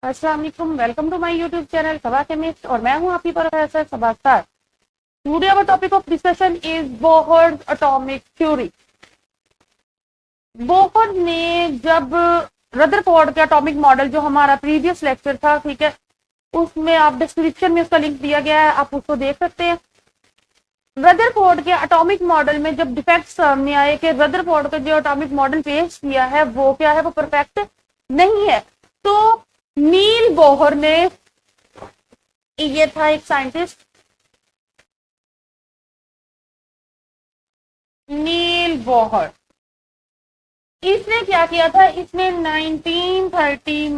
अस्सलाम वालेकुम, welcome to my YouTube channel Saba chemist और मैं हूं आपकी professor Saba sir. Today our topic of discussion is Bohr atomic theory. Bohr ने जब रदरफोर्ड का एटॉमिक मॉडल जो हमारा प्रीवियस लेक्चर था, ठीक है, उसमें आप डिस्क्रिप्शन में उसका लिंक दिया गया है, आप उसको देख सकते हैं। रदरफोर्ड के एटॉमिक मॉडल में जब डिफेक्ट सामने आए कि रदरफोर्ड का जो एटॉमिक मॉडल पेश किया है वो क्या है, वो परफेक्ट नहीं है, तो नील बोहर ने, ये था एक साइंटिस्ट नील बोहर, इसने क्या किया था, इसने 1930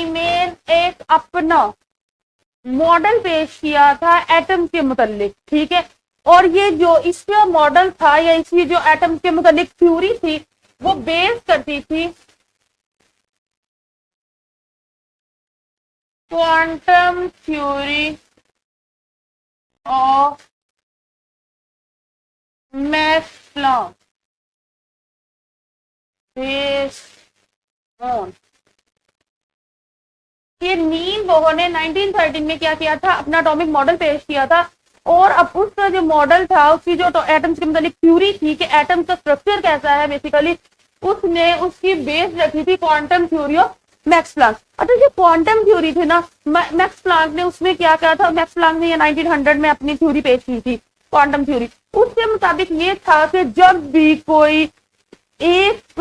में एक अपना मॉडल पेश किया था एटम के मुतालिक, ठीक है। और ये जो इसका मॉडल था या इसकी जो एटम के मुतालिक थ्योरी थी वो बेस करती थी quantum theory of Max Planck based on. ये नील बोहर ने 1913 में क्या किया था, अपना एटॉमिक मॉडल पेश किया था। और अब उसका जो मॉडल था, उसकी जो एटम्स के मतलब थ्योरी थी कि एटम का स्ट्रक्चर कैसा है, बेसिकली उसने उसकी बेस रखी थी quantum theory of Max Planck. अच्छा, जो क्वांटम थ्योरी थी ना, मैक्स प्लैंक ने उसमें क्या कहा था, मैक्स प्लैंक ने ये 1900 में अपनी थ्योरी पेश की थी क्वांटम थ्योरी। उसके मुताबिक ये था कि जब भी कोई एक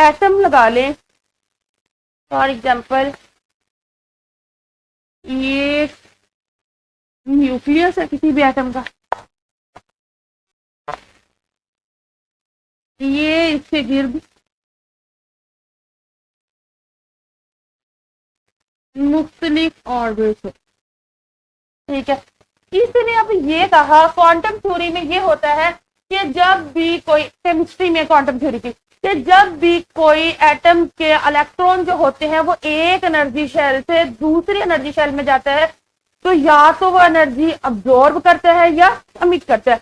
एटम लगा ले, फॉर एग्जाम्पल ये न्यूक्लियस है किसी भी एटम का, ये इसके गिर्द मुख्तलिफ ऑर्बिट है, ठीक है। इसने अब ये कहा, क्वांटम थ्योरी में ये होता है कि जब भी कोई, केमिस्ट्री में क्वांटम थ्योरी की, कि जब भी कोई एटम के इलेक्ट्रॉन जो होते हैं वो एक एनर्जी शेल से दूसरी एनर्जी शेल में जाता है, तो या तो वो एनर्जी अब्जॉर्ब करता है या अमिट करता है।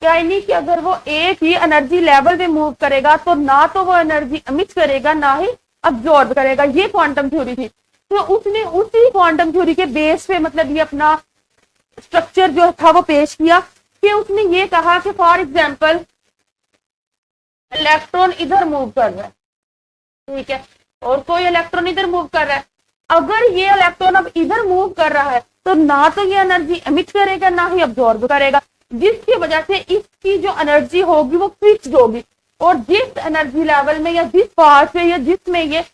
यानी कि अगर वो एक ही एनर्जी लेवल पे मूव करेगा तो ना तो वो एनर्जी अमिट करेगा ना ही अब्जॉर्ब करेगा। ये क्वांटम थ्योरी थी। तो उसने उसी क्वांटम थ्योरी के बेस पे मतलब ये अपना स्ट्रक्चर जो था वो पेश किया कि उसने ये कहा कि फॉर एग्जाम्पल इलेक्ट्रॉन इधर मूव कर रहा है, ठीक है, और कोई इलेक्ट्रॉन इधर मूव कर रहा है। अगर ये इलेक्ट्रॉन अब इधर मूव कर रहा है तो ना तो ये एनर्जी एमिट करेगा ना ही अब्जॉर्ब करेगा, जिसकी वजह से इसकी जो एनर्जी होगी वो फिक्स्ड होगी। और जिस एनर्जी लेवल में या जिस पार्ट पे या जिसमें ये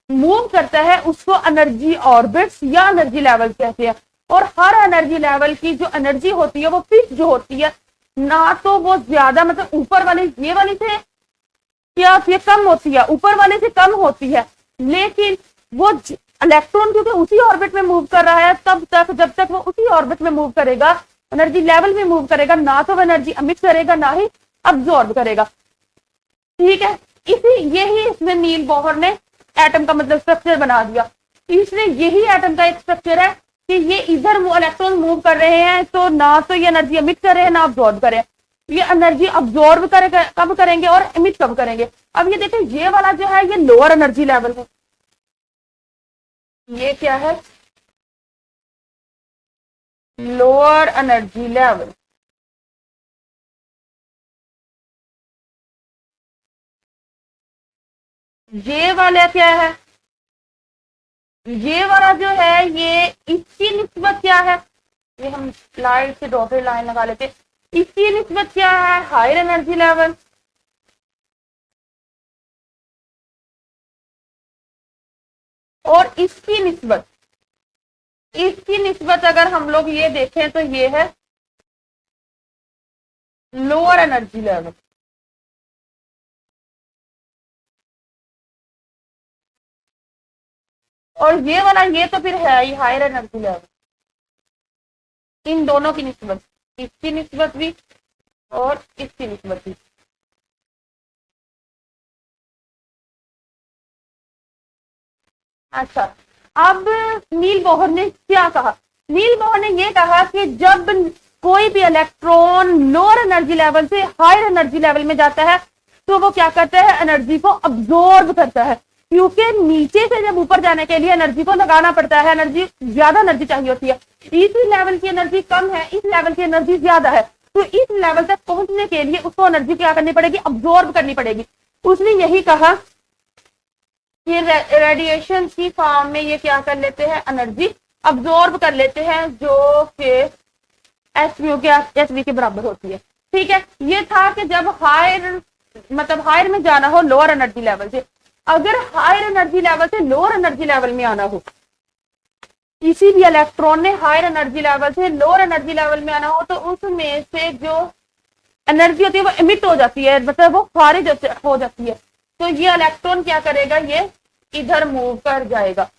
मूव करता है उसको एनर्जी ऑर्बिट्स या एनर्जी लेवल कहते हैं। और हर एनर्जी लेवल की जो एनर्जी होती है वो फिक्स्ड होती है, ना तो वो ज्यादा मतलब ऊपर वाले ये वाली से क्या ये कम होती है, ऊपर वाले से कम होती है, लेकिन वो इलेक्ट्रॉन क्योंकि उसी ऑर्बिट में मूव कर रहा है तब तक जब तक वो उसी ऑर्बिट में मूव करेगा, एनर्जी लेवल में मूव करेगा, ना तो वो एनर्जी अमिट करेगा ना ही अब्जॉर्ब करेगा, ठीक है। इसी यही इसमें नील बोहर ने एटम का मतलब स्ट्रक्चर बना दिया। इसलिए यही एटम का एक स्ट्रक्चर है कि ये इधर इलेक्ट्रॉन मूव कर रहे हैं तो ना तो ये एनर्जी एमिट कर रहे हैं ना अब्जॉर्ब कर रहे हैं। ये एनर्जी अब्जॉर्ब कब करेंगे और एमिट कब करेंगे। अब ये देखिए, ये वाला जो है ये लोअर एनर्जी लेवल है, ये क्या है, लोअर एनर्जी लेवल। ये वाला क्या है, ये वाला जो है ये इसकी निस्बत क्या है, ये हम लाइट से डॉटेड लाइन लगा लेते, इसकी निस्बत क्या है, हायर एनर्जी लेवल। और इसकी निस्बत अगर हम लोग ये देखें तो ये है लोअर एनर्जी लेवल। और ये वाला ये तो फिर है ही हायर एनर्जी लेवल। इन दोनों की निस्बत, इसकी निस्बत भी और इसकी निस्बत भी। अच्छा, अब नील बोहर ने क्या कहा, नील बोहर ने यह कहा कि जब कोई भी इलेक्ट्रॉन लोअर एनर्जी लेवल से हायर एनर्जी लेवल में जाता है तो वो क्या करता है, एनर्जी को अब्जॉर्ब करता है, क्योंकि नीचे से जब ऊपर जाने के लिए एनर्जी को लगाना पड़ता है, एनर्जी ज्यादा एनर्जी चाहिए होती है, इस लेवल की एनर्जी कम है, इस लेवल की एनर्जी ज्यादा है, तो इस लेवल तक पहुंचने के लिए उसको एनर्जी क्या करनी पड़ेगी, अब्जॉर्ब करनी पड़ेगी। उसने यही कहा कि रेडिएशन की फॉर्म में ये क्या कर लेते हैं, एनर्जी अब्जॉर्ब कर लेते हैं, जो कि एच वी के बराबर होती है। ठीक है, ये था कि जब हायर मतलब हायर में जाना हो लोअर एनर्जी लेवल से, अगर हायर एनर्जी लेवल से लोअर एनर्जी लेवल में आना हो, इसीलिए इलेक्ट्रॉन ने हायर एनर्जी लेवल से लोअर एनर्जी लेवल में आना हो, तो उसमें से जो एनर्जी होती है वो इमिट हो जाती है, मतलब वो खारिज हो जाती है। तो ये इलेक्ट्रॉन क्या करेगा, ये इधर मूव कर जाएगा,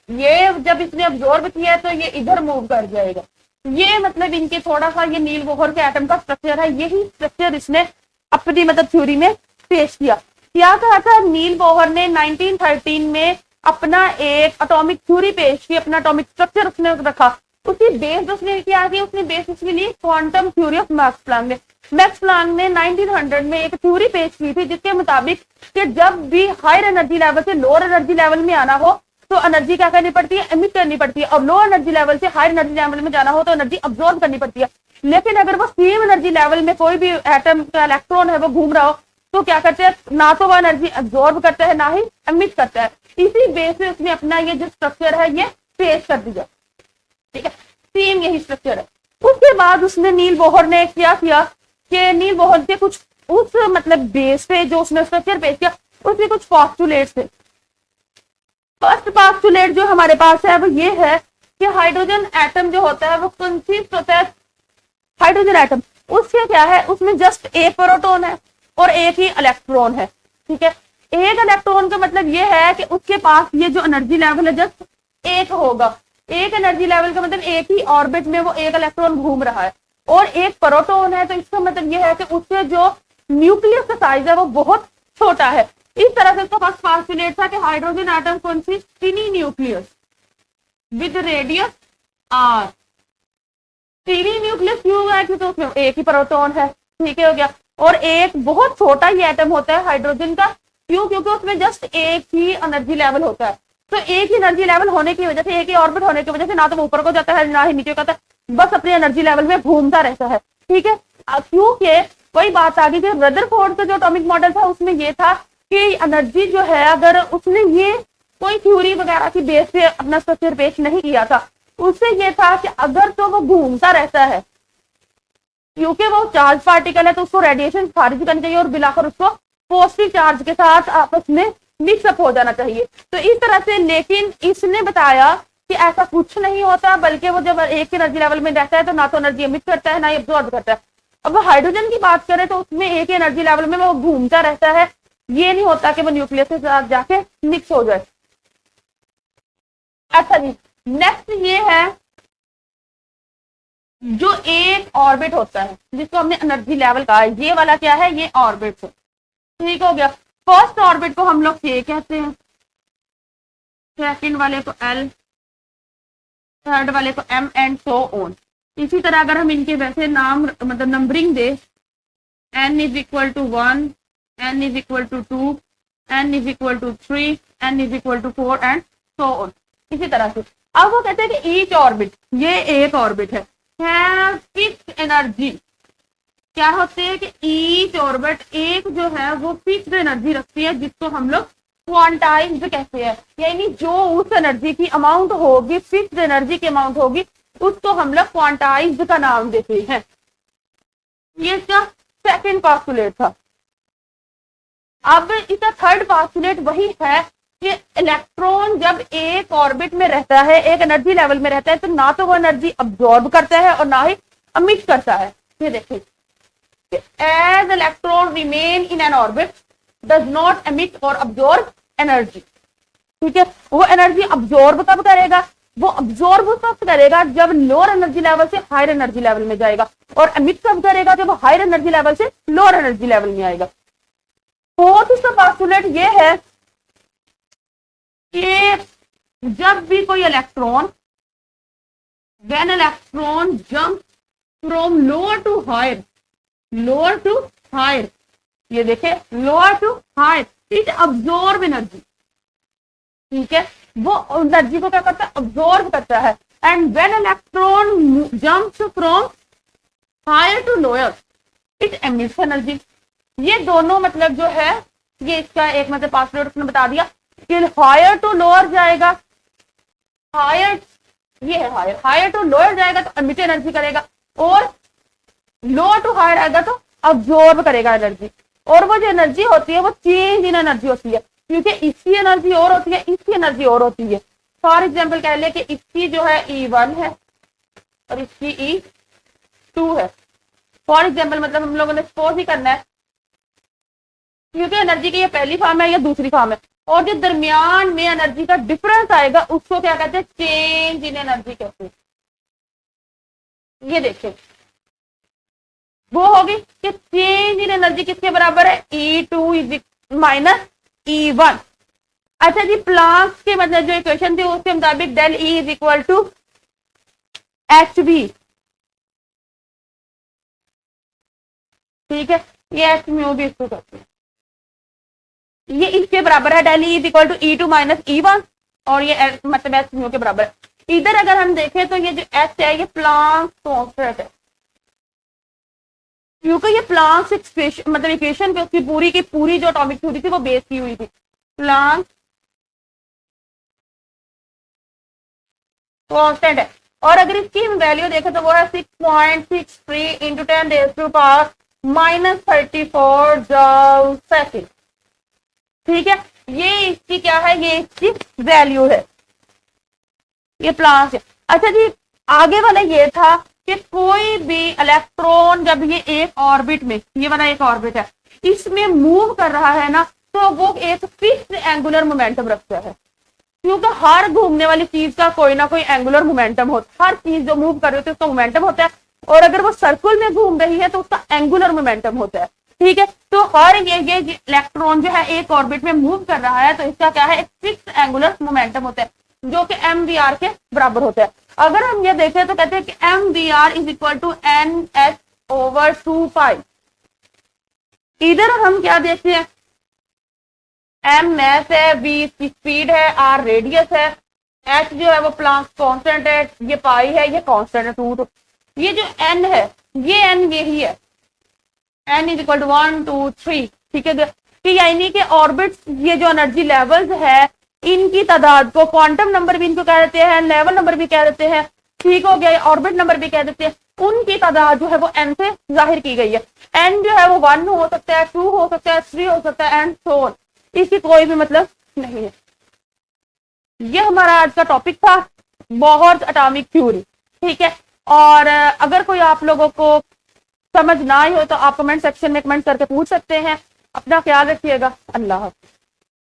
ये जब इसने अब्जॉर्ब किया तो ये इधर मूव कर जाएगा। ये मतलब इनके थोड़ा सा ये नील बोहर के एटम का स्ट्रक्चर है, यही स्ट्रक्चर इसने अपनी मतलब थ्योरी में पेश किया। क्या कहा था नील बोहर ने 1913 में अपना एक एटॉमिक थ्योरी पेश की, अपना एटॉमिक स्ट्रक्चर उसने रखा, उसी बेस उसने क्या किया, उसने बेस उसके लिए quantum theory of Max Planck ने। मैक्स प्लैंक ने 1900 में एक थ्योरी पेश की थी, जिसके मुताबिक कि जब भी हायर एनर्जी लेवल से लोअर एनर्जी लेवल में आना हो तो एनर्जी क्या करनी पड़ती है, एमिट करनी पड़ती है, और लो एनर्जी लेवल से हायर एनर्जी लेवल में जाना हो तो एनर्जी अब्जॉर्ब करनी पड़ती है। लेकिन अगर वो सेम एनर्जी लेवल में कोई भी एटम का इलेक्ट्रॉन है वो घूम रहा हो तो क्या करते हैं, ना तो वो एनर्जी अब्जॉर्ब करता है ना ही एमिट करता है। इसी बेस पे उसने अपना ये जो स्ट्रक्चर है ये पेश कर दिया। ठीक है, सेम यही स्ट्रक्चर है। उसके बाद उसने नील बोहर ने क्या किया कि नील बोहर के कुछ उस मतलब बेस पे जो उसने स्ट्रक्चर पेश किया उसमें कुछ पॉस्टुलेट्स थे। फर्स्ट पॉस्टुलेट जो हमारे पास है वो ये है कि हाइड्रोजन एटम जो होता है वो कंसिस्ट होता है, हाइड्रोजन एटम उसके क्या है, उसमें जस्ट एक प्रोटॉन है और एक ही इलेक्ट्रॉन है। ठीक है, एक इलेक्ट्रॉन का मतलब ये है कि उसके पास ये जो एनर्जी लेवल है जस्ट एक होगा, एक एनर्जी लेवल का मतलब एक ही ऑर्बिट में वो एक इलेक्ट्रॉन घूम रहा है, और एक प्रोटॉन है तो इसका मतलब ये है कि उससे जो न्यूक्लियस का साइज है वो बहुत छोटा है। इस तरह से उसका फर्स्ट पॉस्टुलेट था कि hydrogen atom consist tiny nucleus with radius R. Tiny nucleus क्यों है, क्योंकि उसमें एक ही प्रोटॉन है। ठीक है, हो गया। और एक बहुत छोटा ही एटम होता है हाइड्रोजन का, क्यों, क्योंकि उसमें जस्ट एक ही एनर्जी लेवल होता है। तो एक ही एनर्जी लेवल होने की वजह से, एक ही ऑर्बिट होने की वजह से ना तो वो ऊपर को जाता है ना ही नीचे को जाता है, बस अपनी एनर्जी लेवल में घूमता रहता है। ठीक है, क्योंकि कोई बात आ गई थी रदरफोर्ड का जो एटॉमिक मॉडल था उसमें ये था कि एनर्जी जो है, अगर उसने ये कोई थ्योरी वगैरह की बेस पे अपना स्ट्रक्चर पेश नहीं किया था, उससे ये था कि अगर तो वो घूमता रहता है, क्योंकि वो चार्ज पार्टिकल है तो उसको रेडिएशन खारिज करनी चाहिए और बिलाकर उसको पॉजिटिव चार्ज के साथ आपस में मिक्सअप हो जाना चाहिए। तो इस तरह से, लेकिन इसने बताया कि ऐसा कुछ नहीं होता, बल्कि वो जब एक एनर्जी लेवल में रहता है तो ना तो एनर्जी एमिट करता है ना ही अब्सॉर्ब करता है। अब हाइड्रोजन की बात करें तो उसमें एक एनर्जी लेवल में वो घूमता रहता है, ये नहीं होता कि वो न्यूक्लियस के साथ जाके मिक्स हो जाए। अच्छा जी, नेक्स्ट ये है जो एक ऑर्बिट होता है जिसको हमने एनर्जी लेवल कहा है, ये वाला क्या है, ये ऑर्बिट है। ठीक हो गया। फर्स्ट ऑर्बिट को हम लोग के कहते हैं, सेकंड वाले को एल, थर्ड वाले को एम एंड सो ऑन। इसी तरह अगर हम इनके वैसे नाम मतलब नंबरिंग दे, n is equal to 1, n is equal to 2, n is equal to 3, n is equal to 4 and so on, इसी तरह से। अब वो कहते हैं कि ईच ऑर्बिट, ये एक ऑर्बिट है फिक्स्ड एनर्जी। क्या होते हैं कि ईच ऑर्बिट एक जो है वो फिक्स्ड एनर्जी रखती है, जिसको हम लोग क्वांटाइज्ड कहते हैं, यानी जो उस एनर्जी की अमाउंट होगी, फिक्स्ड एनर्जी की अमाउंट होगी, उसको हम लोग क्वांटाइज्ड का नाम देते हैं। ये इसका सेकंड पॉस्टुलेट था। अब इसका थर्ड पॉस्टुलेट वही है कि इलेक्ट्रॉन जब एक ऑर्बिट में रहता है, एक एनर्जी लेवल में रहता है, तो ना तो वो एनर्जी अब्सॉर्ब करता है और ना ही एमिट करता है। ये देखिए, as electron remain in an orbit does not emit और अब्सॉर्ब एनर्जी। ठीक है, वो एनर्जी अब्सॉर्ब कब करेगा, वो अब्सॉर्ब तब करेगा जब लोअर एनर्जी लेवल से हायर एनर्जी लेवल में जाएगा, और एमिट कब करेगा जब वो हायर एनर्जी लेवल से लोअर एनर्जी लेवल में आएगा। फोर्थ इसका पॉस्टुलेट ये है कि जब भी कोई electron, when electron jump from lower to higher ये देखे lower to high, it absorb energy, ठीक है, वो एनर्जी को क्या करता है, अब्सॉर्ब करता है। And when electron jumps from higher to lower it emits energy. ये दोनों मतलब जो है, ये इसका एक मतलब पास्ट प्रोडक्ट ने बता दिया कि हायर टू लोअर जाएगा, हायर ये है हायर, हायर टू लोअर जाएगा तो एमिट एनर्जी करेगा, और लोअर टू हायर आएगा तो अब्सॉर्ब करेगा एनर्जी। और वो जो एनर्जी होती है वो चेंज इन एनर्जी होती है, क्योंकि इसकी एनर्जी और होती है, इसकी एनर्जी और होती है। फॉर एग्जाम्पल कह ले कि इसकी जो है E1 है और इसकी E2 है। फॉर एग्जाम्पल मतलब हम लोगों ने सपोज ही करना है, क्योंकि एनर्जी की ये पहली फॉर्म है या दूसरी फॉर्म है, और जो दरमियान में एनर्जी का डिफरेंस आएगा उसको क्या कहते हैं, चेंज इन एनर्जी कहते हैं। ये देखिए वो होगी कि चेंज इन एनर्जी किसके बराबर है, E2 माइनस E1। अच्छा जी, प्लांक्स के मतलब जो इक्वेशन थी उसके मुताबिक del E is equal to HV, ठीक है, ये एच म्यू भी इसको करते हैं, ये इसके बराबर है, del E is equal to E2 minus E1, और ये मतलब एच म्यू के बराबर है। इधर अगर हम देखें तो ये जो एच है ये प्लांक कॉन्स्टेंट है, क्योंकि ये प्लांक्स मतलब इक्वेशन पे उसकी पूरी की पूरी जो एटॉमिक थ्योरी थी वो बेस की हुई थी। प्लांक कांस्टेंट है, और अगर इसकी हम वैल्यू देखें तो वो है 6.63 into 10 raise to power minus 34 joule second, ठीक है, ये इसकी क्या है, ये इसकी वैल्यू है, ये प्लांक्स है। अच्छा जी, आगे वाला ये था कि कोई भी इलेक्ट्रॉन जब ये एक ऑर्बिट में, ये वाला एक ऑर्बिट है, इसमें मूव कर रहा है ना, तो वो एक फिक्स एंगुलर मोमेंटम रखता है, क्योंकि हर घूमने वाली चीज का कोई ना कोई एंगुलर मोमेंटम होता है, हर चीज जो मूव कर रही होती है उसका मोमेंटम होता है, और अगर वो सर्कुल में घूम रही है तो उसका एंगुलर मोमेंटम होता है, ठीक है। तो हर ये इलेक्ट्रॉन जो है एक ऑर्बिट में मूव कर रहा है तो इसका क्या है, एक फिक्स एंगुलर मोमेंटम होता है जो कि mvr के बराबर होता है। अगर हम ये देखें तो कहते हैं कि mvr is equal to ns over 2 pi. इधर हम क्या देखते हैं, m मैस है, v इसकी स्पीड है, r रेडियस है, h जो है वो प्लांक कांस्टेंट है, ये पाई है, ये कांस्टेंट है 2। ये जो n है ये n यही है, n इज इक्वल टू 1 2 3, ठीक है, कि यानी कि ऑर्बिट्स ये जो एनर्जी लेवल्स है इनकी तादाद को क्वांटम नंबर भी इनको कह देते हैं, लेवल नंबर भी कह देते हैं, ठीक हो गया, ऑर्बिट नंबर भी कह देते हैं, उनकी तादाद जो है वो n से जाहिर की गई है। n जो है वो 1 हो सकता है, 2 हो सकता है, 3 हो सकता है, एंड सो ऑन, इसकी कोई भी मतलब नहीं है। ये हमारा आज का टॉपिक था, बोहर एटॉमिक थ्योरी, ठीक है। और अगर कोई आप लोगों को समझ ना आई हो तो आप कमेंट सेक्शन में कमेंट करके पूछ सकते हैं। अपना ख्याल रखिएगा, अल्लाह हाफ़िज़।